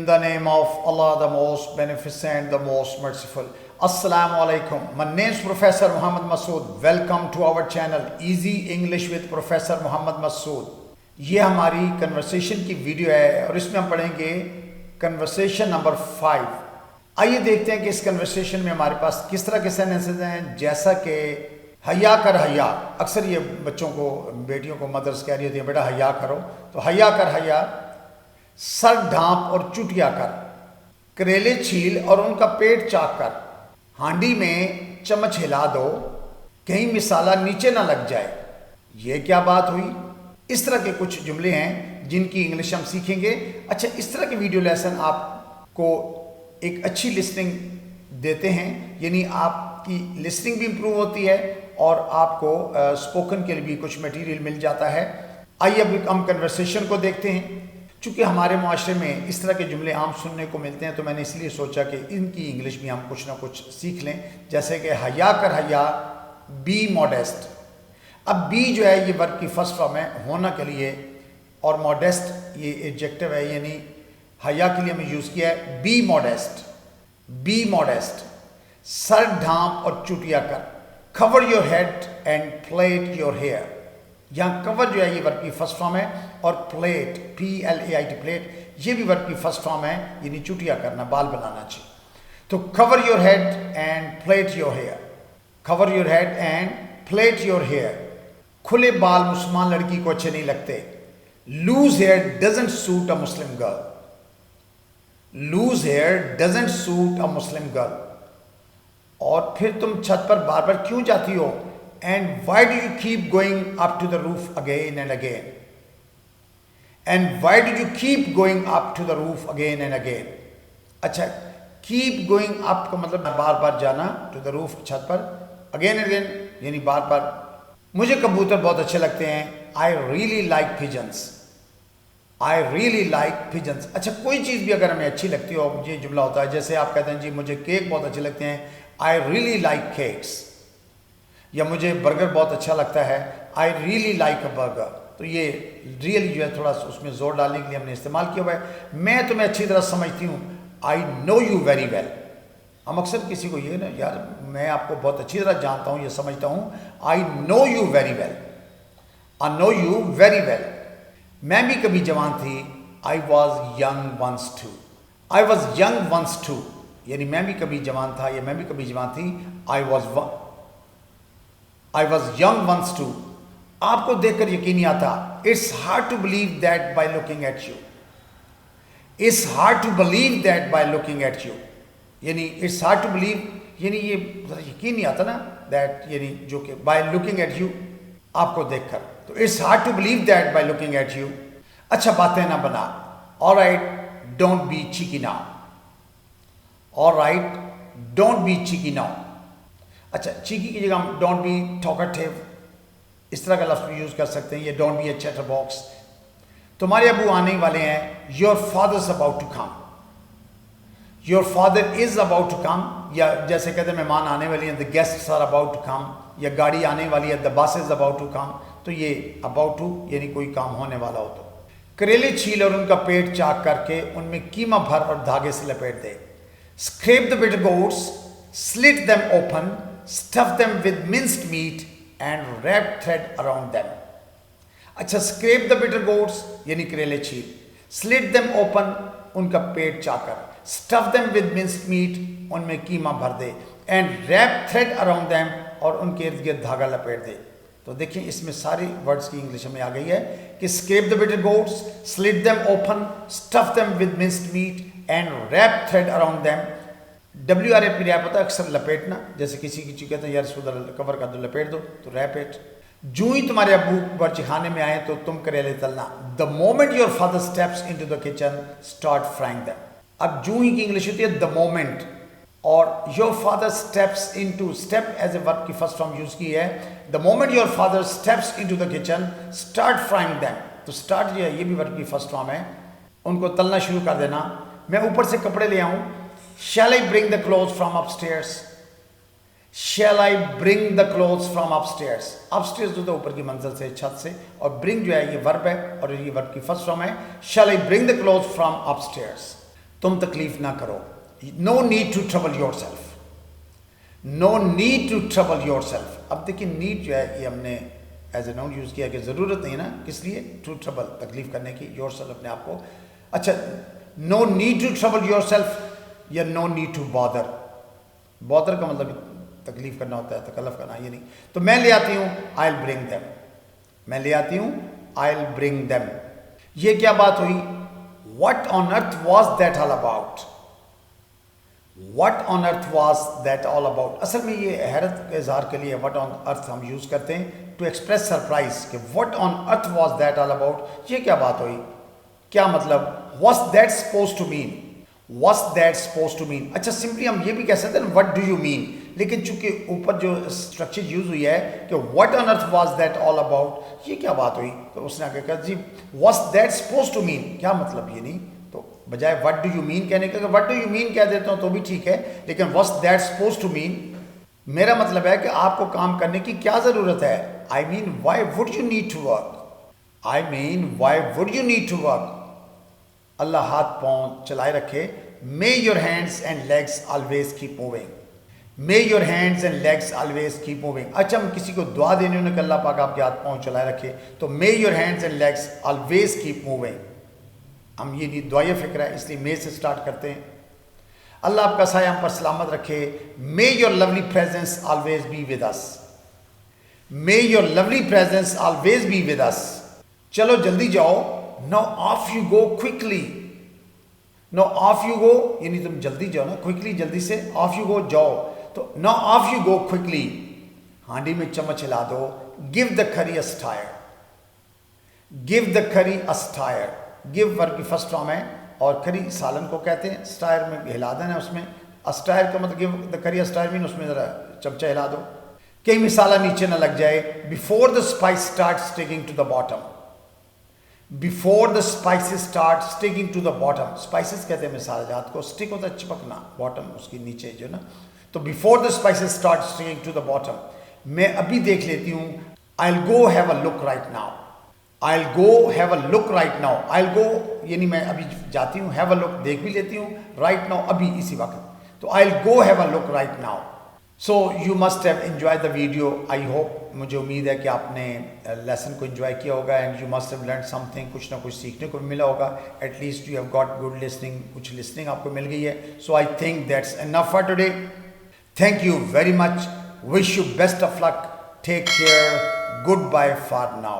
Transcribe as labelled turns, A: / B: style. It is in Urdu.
A: the name of Allah, the most beneficent, the most merciful. Assalamu alaikum. My name is Professor Muhammad Masood. Welcome to our channel Easy English with Professor Muhammad Masood. یہ ہماری کنورسیشن کی ویڈیو ہے اور اس میں ہم پڑھیں گے کنورسیشن نمبر 5. آئیے دیکھتے ہیں کہ اس کنورسیشن میں ہمارے پاس کس طرح کے سینٹنسز ہیں. جیسا کہ حیا کر حیا، اکثر یہ بچوں کو، بیٹیوں کو مدرس کہہ رہی ہوتی ہیں بیٹا حیا کرو، تو حیا کر حیا، سر ڈھانپ اور چٹیا کر، کریلے چھیل اور ان کا پیٹ چاک کر، ہانڈی میں چمچ ہلا دو، کہیں مسالہ نیچے نہ لگ جائے. یہ کیا بات ہوئی؟ اس طرح کے کچھ جملے ہیں جن کی انگلش ہم سیکھیں گے. اچھا، اس طرح کے ویڈیو لیسن آپ کو ایک اچھی لسننگ دیتے ہیں، یعنی آپ کی لسننگ بھی امپروو ہوتی ہے اور آپ کو اسپوکن کے لیے بھی کچھ میٹیریل مل جاتا ہے. آئیے اب ہم کنورسیشن کو دیکھتے ہیں. چونکہ ہمارے معاشرے میں اس طرح کے جملے عام سننے کو ملتے ہیں تو میں نے اس لیے سوچا کہ ان کی انگلش بھی ہم کچھ نہ کچھ سیکھ لیں. جیسے کہ حیا کر حیا، بی ماڈیسٹ. اب بی جو ہے یہ ورب کی فرسٹ فارم ہے ہونا کے لیے، اور ماڈیسٹ یہ ایڈجیکٹو ہے، یعنی حیا کے لیے ہمیں یوز کیا ہے. Be modest, be modest. سر ڈھانپ اور چٹیا کر. Cover your head and plait your hair. یہاں کور جو ہے یہ ورب کی فرسٹ فارم ہے، اور پلیٹ PLAIT پلیٹ یہ بھی ورب کی فرسٹ فارم ہے، یعنی چٹیا کرنا، بال بنانا چاہیے. تو cover your head and plait your hair. Cover your head and plait your hair. کھلے بال مسلمان لڑکی کو اچھے نہیں لگتے. Loose hair doesn't suit a Muslim girl. Loose hair doesn't suit a Muslim girl. اور پھر تم چھت پر بار بار کیوں جاتی ہو؟ And why do you keep going up to the roof again and again. And why do you keep going up to the roof again and again. اچھا، کیپ گوئنگ اپ کا مطلب بار بار جانا، ٹو دا روف چھت پر، اگین اینڈ اگین یعنی بار بار. مجھے کبوتر بہت اچھے لگتے ہیں. I really like pigeons. I really like pigeons. اچھا، کوئی چیز بھی اگر ہمیں اچھی لگتی ہو، یہ جملہ ہوتا ہے جیسے آپ کہتے ہیں جی مجھے کیک بہت اچھے لگتے ہیں، آئی ریئلی لائک کیکس. یا مجھے برگر بہت اچھا لگتا ہے، I really like a burger. تو یہ ریئلی جو ہے تھوڑا سا اس میں زور ڈالنے کے لیے ہم نے استعمال کیا ہوا ہے. میں تمہیں اچھی طرح سمجھتی ہوں، I know you very well. ہم اکثر کسی کو یہ نا، یار میں آپ کو بہت اچھی طرح جانتا ہوں، یہ سمجھتا ہوں. I know you very well. I know you very well. میں بھی کبھی جوان تھی. I was young once too. I was young once too یعنی میں بھی کبھی جوان تھا یا میں بھی کبھی جوان تھی. I was young once too. آپ کو دیکھ کر یقین نہیں آتا. It's hard to believe that by looking at you. It's hard to believe that by looking at you یعنی اٹس ہارڈ ٹو بلیو یعنی یہ یقین نہیں آتا نا، دیٹ یعنی جو کہ بائی لوکنگ ایٹ یو، آپ کو دیکھ کر. تو it's hard to believe that by looking at you. اچھا، باتیں نہ بنا. All right don't be cheeky now. All right don't be cheeky now. اچھا، چیکی کی جگہ ہم ڈونٹ بی ٹاکٹیو اس طرح کا لفظ بھی یوز کر سکتے ہیں. یہ don't be a chatter box. تمہارے ابو آنے والے ہیں. Your father is about to come. Your father is about to come. یا جیسے کہتے ہیں مہمان آنے والے ہیں، the guests are about to come. یا گاڑی آنے والی ہے، دا بس از اباؤٹ ٹو کم. تو یہ اباؤٹ ٹو یعنی کوئی کام ہونے والا ہو. تو کریلے چھیل اور ان کا پیٹ چاک کر کے ان میں قیمہ بھر اور دھاگے سے لپیٹ دے. Scrape the bitter goats, slit them open, stuff them with minced meat and wrap thread around them. اچھا، اسکریپ دا bitter goats یعنی کریلے چھیل، slit them open ان کا پیٹ چاک کر، stuff them with minced meat ان میں قیمہ بھر دے، and wrap thread around them اور ان کے ارد گرد دھاگا لپیٹ دے. تو دیکھیں اس میں ساری ورڈز کی انگلش ہمیں آ گئی ہے کہ scrape the bitter goats, slit them open, stuff them with minced meat and wrap thread around them. WRAP پتہ اکثر لپیٹنا، جیسے کسی کی چیز کہتے ہیں یار اس کو کور کر دو، لپیٹ دو، تو ریپ اٹ. جو ہی تمہارے ابو باورچی خانے میں آئیں تو تم کریلے تلنا. The moment your father steps into the kitchen, start frying them. اب جو ہی کی انگلش ہوتی ہے the moment، اور your father steps into، step as a ورب کی فرسٹ فارم یوز کی ہے. the moment your father steps into the kitchen, start frying them. تو start جو ہے یہ بھی ورب کی فرسٹ فارم ہے. ان کو تلنا شروع کر دینا. میں اوپر سے کپڑے لے آؤں. shall I bring the clothes from upstairs? shall I bring the clothes from upstairs? upstairs جو ہے اوپر کی منزل سے، چھت سے، اور bring جو ہے یہ ورب ہے اور یہ ورب کی فرسٹ فارم ہے. shall I bring the clothes from upstairs? تم تکلیف نہ کرو. No need to trouble yourself. No need to trouble yourself. اب دیکھیں نیڈ جو ہے یہ ہم نے ایز اے ناؤن یوز کیا کہ ضرورت نہیں نا, کس لیے, ٹو ٹربل, تکلیف کرنے کی, یور سیلف اپنے آپ کو. اچھا, no need to trouble yourself یا no need to bother. Bother کا مطلب تکلیف کرنا ہوتا ہے, تکلف کرنا, یہ نہیں. تو میں لے آتی ہوں آئی ول برنگ دیم. میں لے آتی ہوں آئی ول برنگ دیم. یہ کیا بات ہوئی؟ What on earth was that all about. What on earth was that all about. اصل میں یہ حیرت کے اظہار کے لیے واٹ آن ارتھ ہم یوز کرتے ہیں ٹو ایکسپریس سرپرائز کہ what on earth was that all about. یہ کیا بات ہوئی, کیا مطلب, what's that supposed to mean. What's that supposed to mean. اچھا سمپلی ہم یہ بھی کہہ سکتے ہیں وٹ ڈو یو مین, لیکن چونکہ اوپر جو اسٹرکچر یوز ہوئی ہے کہ what on earth was that all about, یہ کیا بات ہوئی, تو اس نے آگے کہا جی واٹس دیٹ سپوز ٹو مین, کیا مطلب, یہ نہیں. تو بجائے وٹ ڈو یو مین کہنے کے, وٹ ڈو یو مین کہہ دیتا ہوں تو بھی ٹھیک ہے, لیکن واٹس دیٹ سپوز ٹو مین میرا مطلب ہے کہ آپ کو کام کرنے کی کیا ضرورت ہے. I mean why would you need to work. I mean why would you need to work. Allah ہاتھ پاؤں چلائے رکھے. May your hands and legs always keep moving. May your hands and legs always keep moving. اچھا ہم کسی کو دعا دینے ہونے کہ اللہ پاک آپ کے ہاتھ پاؤں چلائے رکھے, تو may your hands and legs always keep moving. ہم یہ نہیں دعائیہ فکر ہے اس لیے may سے سٹارٹ کرتے ہیں. اللہ آپ کا سایہ ہم پر سلامت رکھے. May your lovely presence always be with us. May your lovely presence always be with us. چلو جلدی جاؤ. Now off you go quickly. Now off you go یعنی تم جلدی جاؤ نا, کوئکلی جلدی سے, آف یو گو جاؤ, تو now off you go quickly. ہانڈی میں چمچ ہلا دو. گیو دا کری اسٹائر. گیو دا کری اسٹائر. گیو ورب کی فرسٹ فارم ہے اور کری سالن کو کہتے ہیں, اسٹائر میں ہلا دینا ہے اس میں. اسٹائر کا مطلب گیو دا کری اسٹائر مین اس میں ذرا چمچہ ہلا دو. کہیں مسالہ نیچے نہ لگ جائے. Before the spice start sticking to the bottom. Before the spices start sticking to the bottom. Spices کہتے ہیں مسالہ جات کو, stick ہوتا ہے چپکنا, bottom اس کی نیچے جو نا. تو before the spices start sticking to the bottom. میں ابھی دیکھ لیتی ہوں. I'll go have a look right now. I'll go have a look right now. I'll go یعنی میں ابھی جاتی ہوں, have a look دیکھ بھی لیتی ہوں, right now ابھی اسی وقت. تو I'll go have a look right now. So you must have enjoyed the video. I hope, مجھے امید ہے کہ آپ نے لیسن کو انجوائے کیا ہوگا and you must have learned something. کچھ نہ کچھ سیکھنے کو ملا ہوگا. At least you have got good listening. کچھ listening آپ کو مل گئی ہے. So I think that's enough for today. Thank you very much. Wish you best of luck. Take care. Goodbye for now.